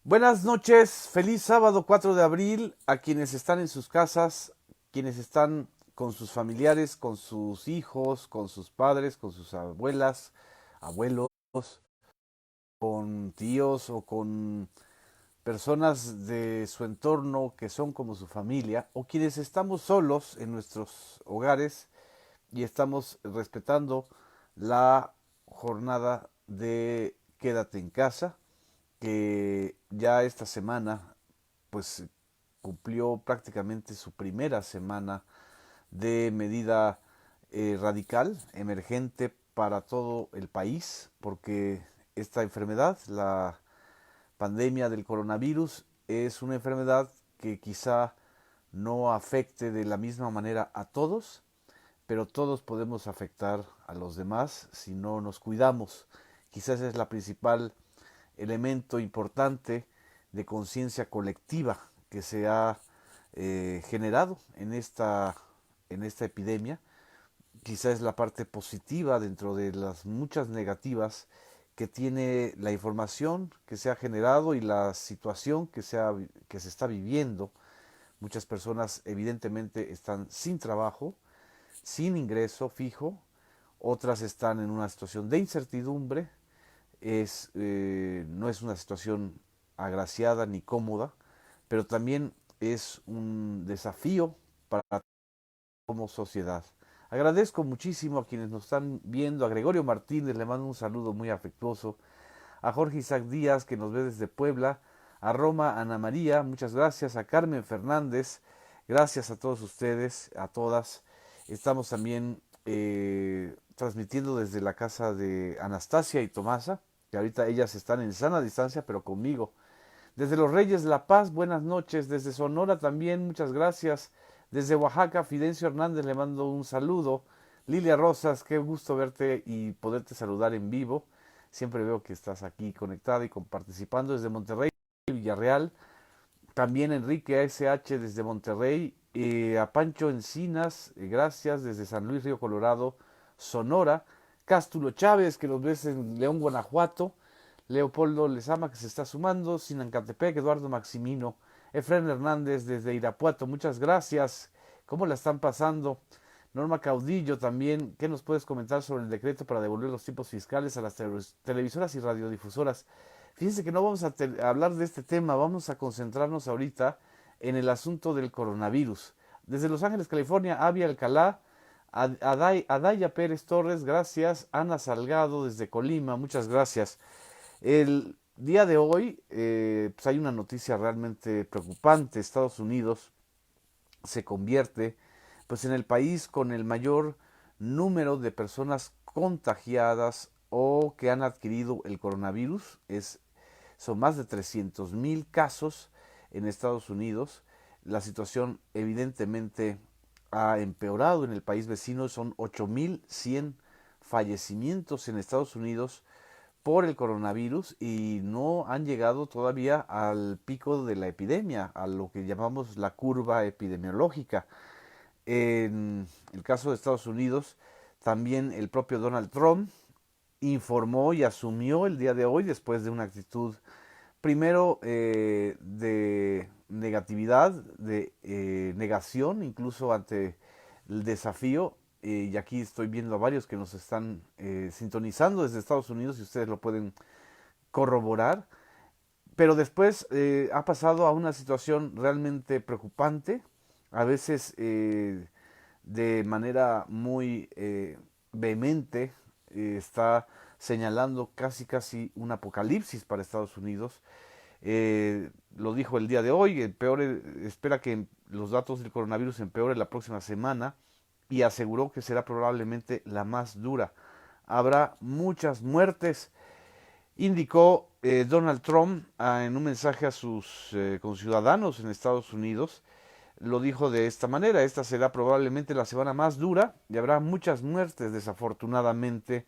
Buenas noches, feliz sábado 4 de abril a quienes están en sus casas, quienes están con sus familiares, con sus hijos, con sus padres, con sus abuelas, abuelos, con tíos o con personas de su entorno que son como su familia, o quienes estamos solos en nuestros hogares y estamos respetando la jornada de quédate en casa, que ya esta semana pues cumplió prácticamente su primera semana de medida radical, emergente para todo el país, porque esta enfermedad, la pandemia del coronavirus, es una enfermedad que quizá no afecte de la misma manera a todos, pero todos podemos afectar a los demás si no nos cuidamos. Quizás es la principal elemento importante de conciencia colectiva que se ha generado en esta epidemia. Quizá es la parte positiva dentro de las muchas negativas que tiene la información que se ha generado y la situación que se está viviendo. Muchas personas evidentemente están sin trabajo, sin ingreso fijo, otras están en una situación de incertidumbre, no es una situación agraciada ni cómoda, pero también es un desafío para como sociedad. Agradezco muchísimo a quienes nos están viendo, a Gregorio Martínez, le mando un saludo muy afectuoso, a Jorge Isaac Díaz, que nos ve desde Puebla, a Roma Ana María, muchas gracias, a Carmen Fernández, gracias a todos ustedes, a todas. Estamos también transmitiendo desde la casa de Anastasia y Tomasa, que ahorita ellas están en sana distancia, pero conmigo. Desde Los Reyes de La Paz, buenas noches. Desde Sonora también, muchas gracias. Desde Oaxaca, Fidencio Hernández le mando un saludo. Lilia Rosas, qué gusto verte y poderte saludar en vivo. Siempre veo que estás aquí conectada y participando desde Monterrey, Villarreal. También Enrique ASH desde Monterrey. A Pancho Encinas, gracias desde San Luis Río Colorado, Sonora. Cástulo Chávez, que los ves en León, Guanajuato. Leopoldo Lezama, que se está sumando. Sinancatepec, Eduardo Maximino. Efren Hernández desde Irapuato, muchas gracias. ¿Cómo la están pasando? Norma Caudillo también, ¿qué nos puedes comentar sobre el decreto para devolver los tipos fiscales a las televisoras y radiodifusoras? Fíjense que no vamos a hablar de este tema, vamos a concentrarnos ahorita en el asunto del coronavirus. Desde Los Ángeles, California, Avia Alcalá, Adaya Pérez Torres, gracias. Ana Salgado desde Colima, muchas gracias. El día de hoy pues hay una noticia realmente preocupante. Estados Unidos se convierte pues en el país con el mayor número de personas contagiadas o que han adquirido el coronavirus. Son más de 300,000 casos en Estados Unidos. La situación evidentemente ha empeorado en el país vecino. Son 8,100 fallecimientos en Estados Unidos por el coronavirus y no han llegado todavía al pico de la epidemia, a lo que llamamos la curva epidemiológica. En el caso de Estados Unidos, también el propio Donald Trump informó y asumió el día de hoy, después de una actitud primero de negatividad, de negación, incluso ante el desafío, y aquí estoy viendo a varios que nos están sintonizando desde Estados Unidos y ustedes lo pueden corroborar, pero después ha pasado a una situación realmente preocupante, a veces de manera muy vehemente, está señalando casi un apocalipsis para Estados Unidos. Lo dijo el día de hoy, espera que los datos del coronavirus empeoren la próxima semana y aseguró que será probablemente la más dura. Habrá muchas muertes, indicó Donald Trump en un mensaje a sus conciudadanos en Estados Unidos. Lo dijo de esta manera: esta será probablemente la semana más dura y habrá muchas muertes, desafortunadamente,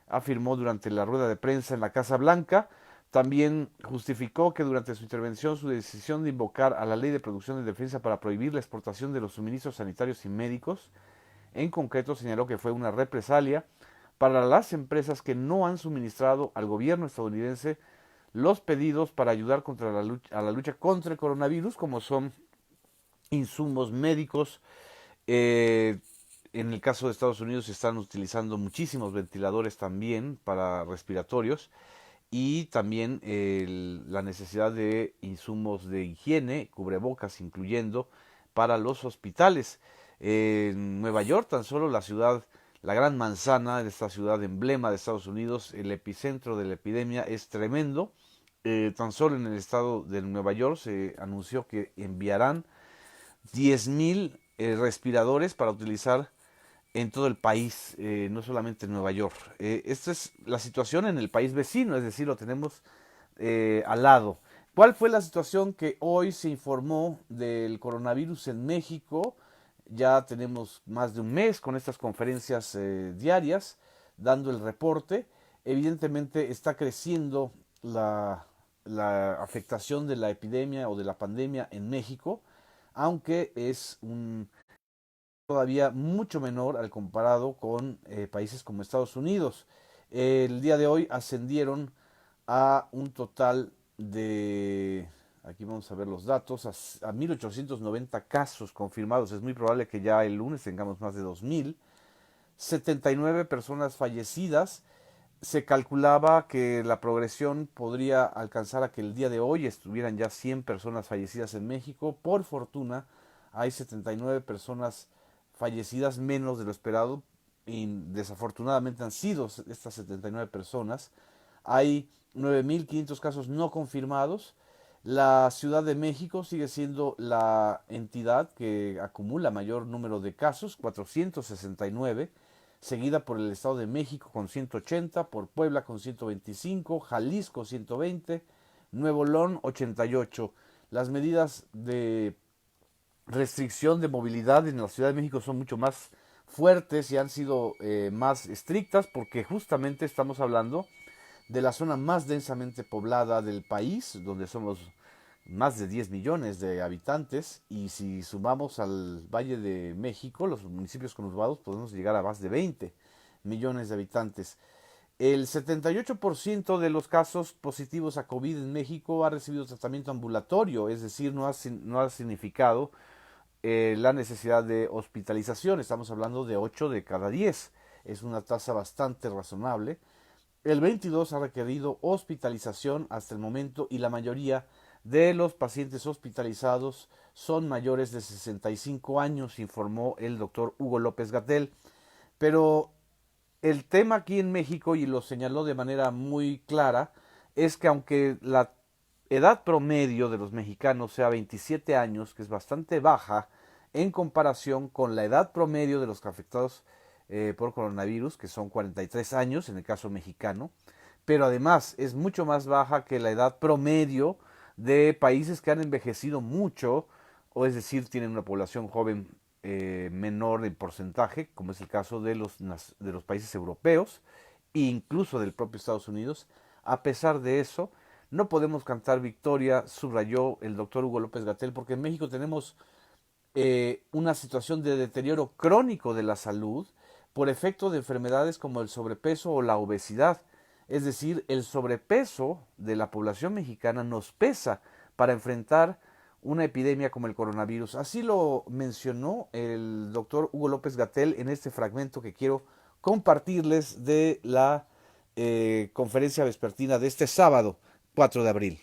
afirmó durante la rueda de prensa en la Casa Blanca. También justificó que durante su intervención su decisión de invocar a la Ley de Producción y Defensa para prohibir la exportación de los suministros sanitarios y médicos, en concreto señaló que fue una represalia para las empresas que no han suministrado al gobierno estadounidense los pedidos para ayudar contra a la lucha contra el coronavirus, como son insumos médicos. eh, en el caso de Estados Unidos se están utilizando muchísimos ventiladores también para respiratorios y también la necesidad de insumos de higiene, cubrebocas incluyendo, para los hospitales. En Nueva York, tan solo la ciudad, la gran manzana de esta ciudad emblema de Estados Unidos, el epicentro de la epidemia es tremendo. Tan solo en el estado de Nueva York se anunció que enviarán 10.000 respiradores para utilizar en todo el país, no solamente en Nueva York. Esta es la situación en el país vecino, es decir, lo tenemos al lado. ¿Cuál fue la situación que hoy se informó del coronavirus en México? Ya tenemos más de un mes con estas conferencias diarias dando el reporte. Evidentemente está creciendo la afectación de la epidemia o de la pandemia en México, aunque es un todavía mucho menor al comparado con países como Estados Unidos. El día de hoy ascendieron a un total de, aquí vamos a ver los datos, a 1.890 casos confirmados. Es muy probable que ya el lunes tengamos más de 2.000. 79 personas fallecidas. Se calculaba que la progresión podría alcanzar a que el día de hoy estuvieran ya 100 personas fallecidas en México. Por fortuna, hay 79 personas fallecidas, menos de lo esperado, y desafortunadamente han sido estas 79 personas. Hay 9.500 casos no confirmados. La Ciudad de México sigue siendo la entidad que acumula mayor número de casos, 469, seguida por el Estado de México con 180, por Puebla con 125, Jalisco 120, Nuevo León 88. Las medidas de restricción de movilidad en la Ciudad de México son mucho más fuertes y han sido más estrictas porque justamente estamos hablando de la zona más densamente poblada del país, donde somos más de 10 millones de habitantes, y si sumamos al Valle de México, los municipios conurbados, podemos llegar a más de 20 millones de habitantes. El 78% de los casos positivos a COVID en México ha recibido tratamiento ambulatorio, es decir, no ha significado la necesidad de hospitalización. Estamos hablando de 8 de cada 10. Es una tasa bastante razonable. El 22 ha requerido hospitalización hasta el momento y la mayoría de los pacientes hospitalizados son mayores de 65 años, informó el doctor Hugo López Gatell. Pero el tema aquí en México, y lo señaló de manera muy clara, es que aunque la edad promedio de los mexicanos sea 27 años, que es bastante baja en comparación con la edad promedio de los afectados por coronavirus, que son 43 años en el caso mexicano, pero además es mucho más baja que la edad promedio de países que han envejecido mucho, o es decir, tienen una población joven menor en porcentaje, como es el caso de los países europeos e incluso del propio Estados Unidos. A pesar de eso, no podemos cantar victoria, subrayó el doctor Hugo López Gatell, porque en México tenemos una situación de deterioro crónico de la salud por efecto de enfermedades como el sobrepeso o la obesidad. Es decir, el sobrepeso de la población mexicana nos pesa para enfrentar una epidemia como el coronavirus. Así lo mencionó el doctor Hugo López Gatell en este fragmento que quiero compartirles de la conferencia vespertina de este sábado, 4 de abril.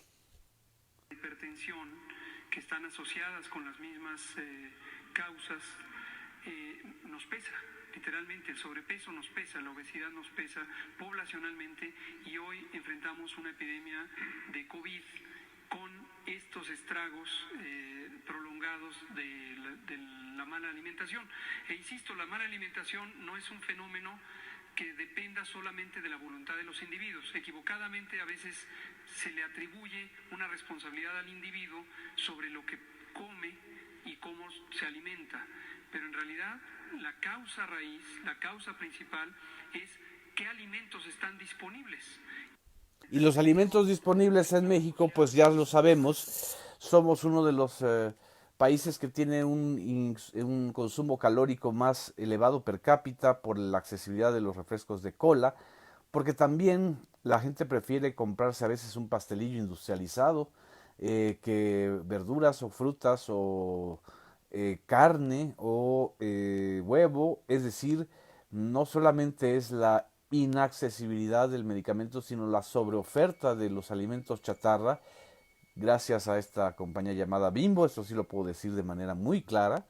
Hipertensión, que están asociadas con las mismas causas, nos pesa. Literalmente el sobrepeso nos pesa, la obesidad nos pesa poblacionalmente, y hoy enfrentamos una epidemia de COVID con estos estragos prolongados de la mala alimentación. E insisto, la mala alimentación no es un fenómeno que dependa solamente de la voluntad de los individuos. Equivocadamente a veces se le atribuye una responsabilidad al individuo sobre lo que come y cómo se alimenta, pero en realidad la causa raíz, la causa principal es qué alimentos están disponibles. Y los alimentos disponibles en México, pues ya lo sabemos, somos uno de los países que tiene un consumo calórico más elevado per cápita por la accesibilidad de los refrescos de cola, porque también la gente prefiere comprarse a veces un pastelillo industrializado que verduras o frutas o carne o huevo. Es decir, no solamente es la inaccesibilidad del medicamento, sino la sobreoferta de los alimentos chatarra, gracias a esta compañía llamada Bimbo. Eso sí lo puedo decir de manera muy clara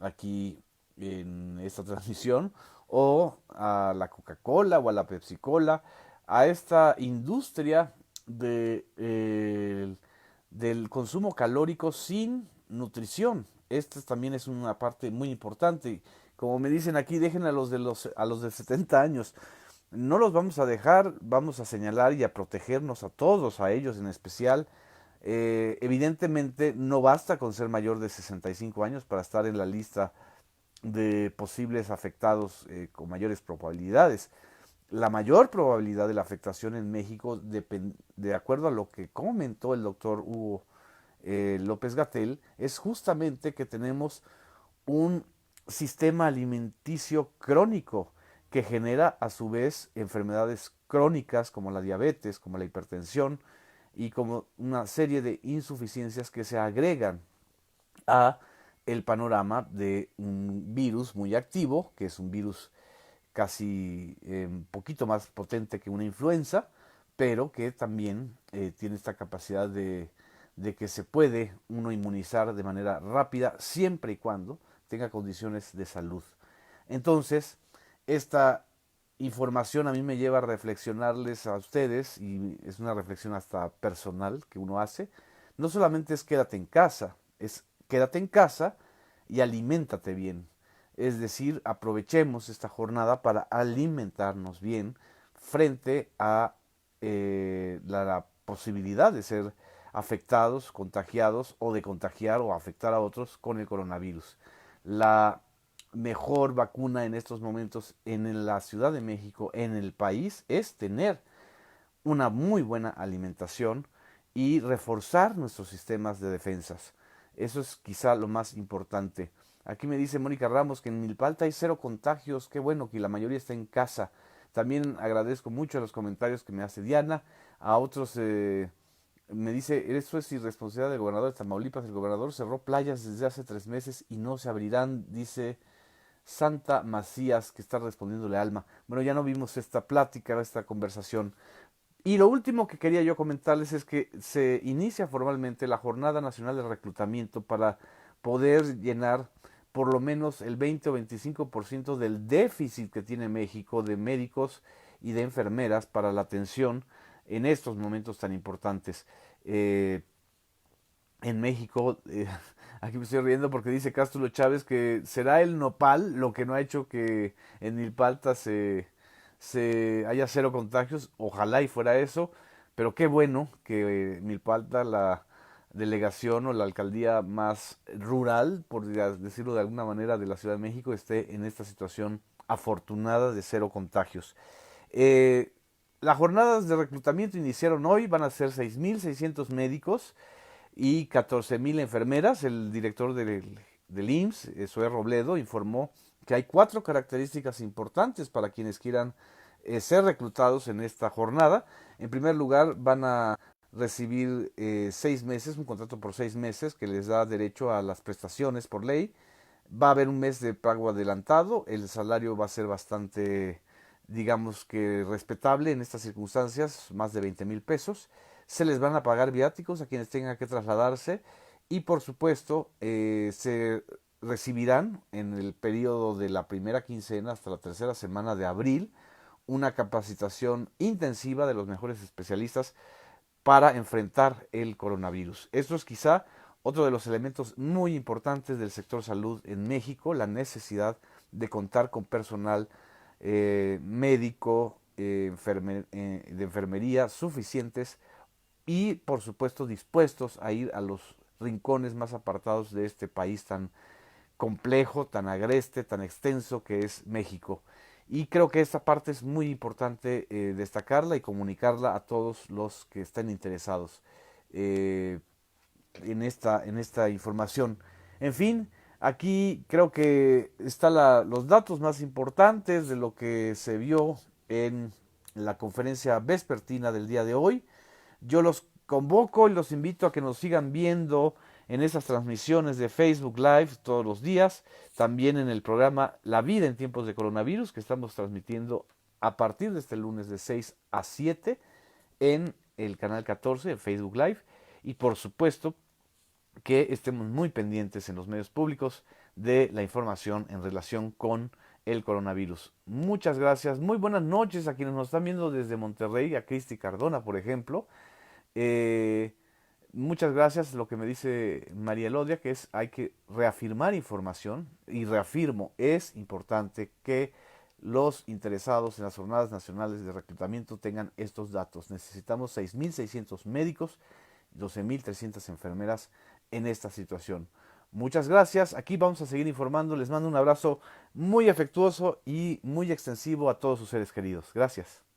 aquí en esta transmisión, o a la Coca-Cola o a la Pepsi-Cola, a esta industria del consumo calórico sin nutrición. Esta también es una parte muy importante. Como me dicen aquí, dejen a los de 70 años. No los vamos a dejar, vamos a señalar y a protegernos a todos, a ellos en especial. Evidentemente no basta con ser mayor de 65 años para estar en la lista de posibles afectados con mayores probabilidades. La mayor probabilidad de la afectación en México, de acuerdo a lo que comentó el doctor Hugo López Gatell, es justamente que tenemos un sistema alimenticio crónico que genera a su vez enfermedades crónicas como la diabetes, como la hipertensión y como una serie de insuficiencias que se agregan a el panorama de un virus muy activo, que es un virus casi un poquito más potente que una influenza, pero que también tiene esta capacidad de que se puede uno inmunizar de manera rápida siempre y cuando tenga condiciones de salud. Entonces, esta información a mí me lleva a reflexionarles a ustedes, y es una reflexión hasta personal que uno hace. No solamente es quédate en casa, es quédate en casa y aliméntate bien. Es decir, aprovechemos esta jornada para alimentarnos bien frente a la posibilidad de ser afectados, contagiados o de contagiar o afectar a otros con el coronavirus. La mejor vacuna en estos momentos en la Ciudad de México, en el país, es tener una muy buena alimentación y reforzar nuestros sistemas de defensas. Eso es quizá lo más importante. Aquí me dice Mónica Ramos que en Milpalta hay 0 contagios. Qué bueno que la mayoría está en casa. También agradezco mucho los comentarios que me hace Diana. A otros me dice, eso es irresponsabilidad del gobernador de Tamaulipas. El gobernador cerró playas desde hace 3 meses y no se abrirán, dice Santa Macías, que está respondiéndole a Alma. Bueno, ya no vimos esta plática, esta conversación. Y lo último que quería yo comentarles es que se inicia formalmente la Jornada Nacional de Reclutamiento para poder llenar por lo menos el 20 o 25% del déficit que tiene México de médicos y de enfermeras para la atención en estos momentos tan importantes. En México, aquí me estoy riendo porque dice Cástulo Chávez que será el nopal lo que no ha hecho que en Milpalta se haya 0 contagios. Ojalá y fuera eso, pero qué bueno que Milpalta, la delegación o la alcaldía más rural, por decirlo de alguna manera, de la Ciudad de México, esté en esta situación afortunada de 0 contagios. Eh, las jornadas de reclutamiento iniciaron hoy, van a ser 6.600 médicos y 14.000 enfermeras. El director del IMSS, Zoé Robledo, informó que hay 4 características importantes para quienes quieran ser reclutados en esta jornada. En primer lugar, van a recibir 6 meses, un contrato por 6 meses que les da derecho a las prestaciones por ley. Va a haber un mes de pago adelantado, el salario va a ser bastante, digamos que respetable en estas circunstancias, más de 20,000 pesos. Se les van a pagar viáticos a quienes tengan que trasladarse y por supuesto se recibirán en el periodo de la primera quincena hasta la tercera semana de abril una capacitación intensiva de los mejores especialistas para enfrentar el coronavirus. Esto es quizá otro de los elementos muy importantes del sector salud en México, la necesidad de contar con personal médico, de enfermería suficientes y por supuesto dispuestos a ir a los rincones más apartados de este país tan complejo, tan agreste, tan extenso que es México. Y creo que esta parte es muy importante destacarla y comunicarla a todos los que estén interesados eh, en esta información. En fin, aquí creo que están los datos más importantes de lo que se vio en la conferencia vespertina del día de hoy. Yo los convoco y los invito a que nos sigan viendo en esas transmisiones de Facebook Live todos los días, también en el programa La Vida en Tiempos de Coronavirus, que estamos transmitiendo a partir de este lunes de 6 a 7 en el canal 14 de Facebook Live, y por supuesto que estemos muy pendientes en los medios públicos de la información en relación con el coronavirus. Muchas gracias, muy buenas noches a quienes nos están viendo desde Monterrey, a Cristi Cardona, por ejemplo. Eh, Muchas gracias, lo que me dice María Elodia, que es hay que reafirmar información, y reafirmo, es importante que los interesados en las jornadas nacionales de reclutamiento tengan estos datos. Necesitamos 6.600 médicos, 12.300 enfermeras en esta situación. Muchas gracias, aquí vamos a seguir informando, les mando un abrazo muy afectuoso y muy extensivo a todos sus seres queridos. Gracias.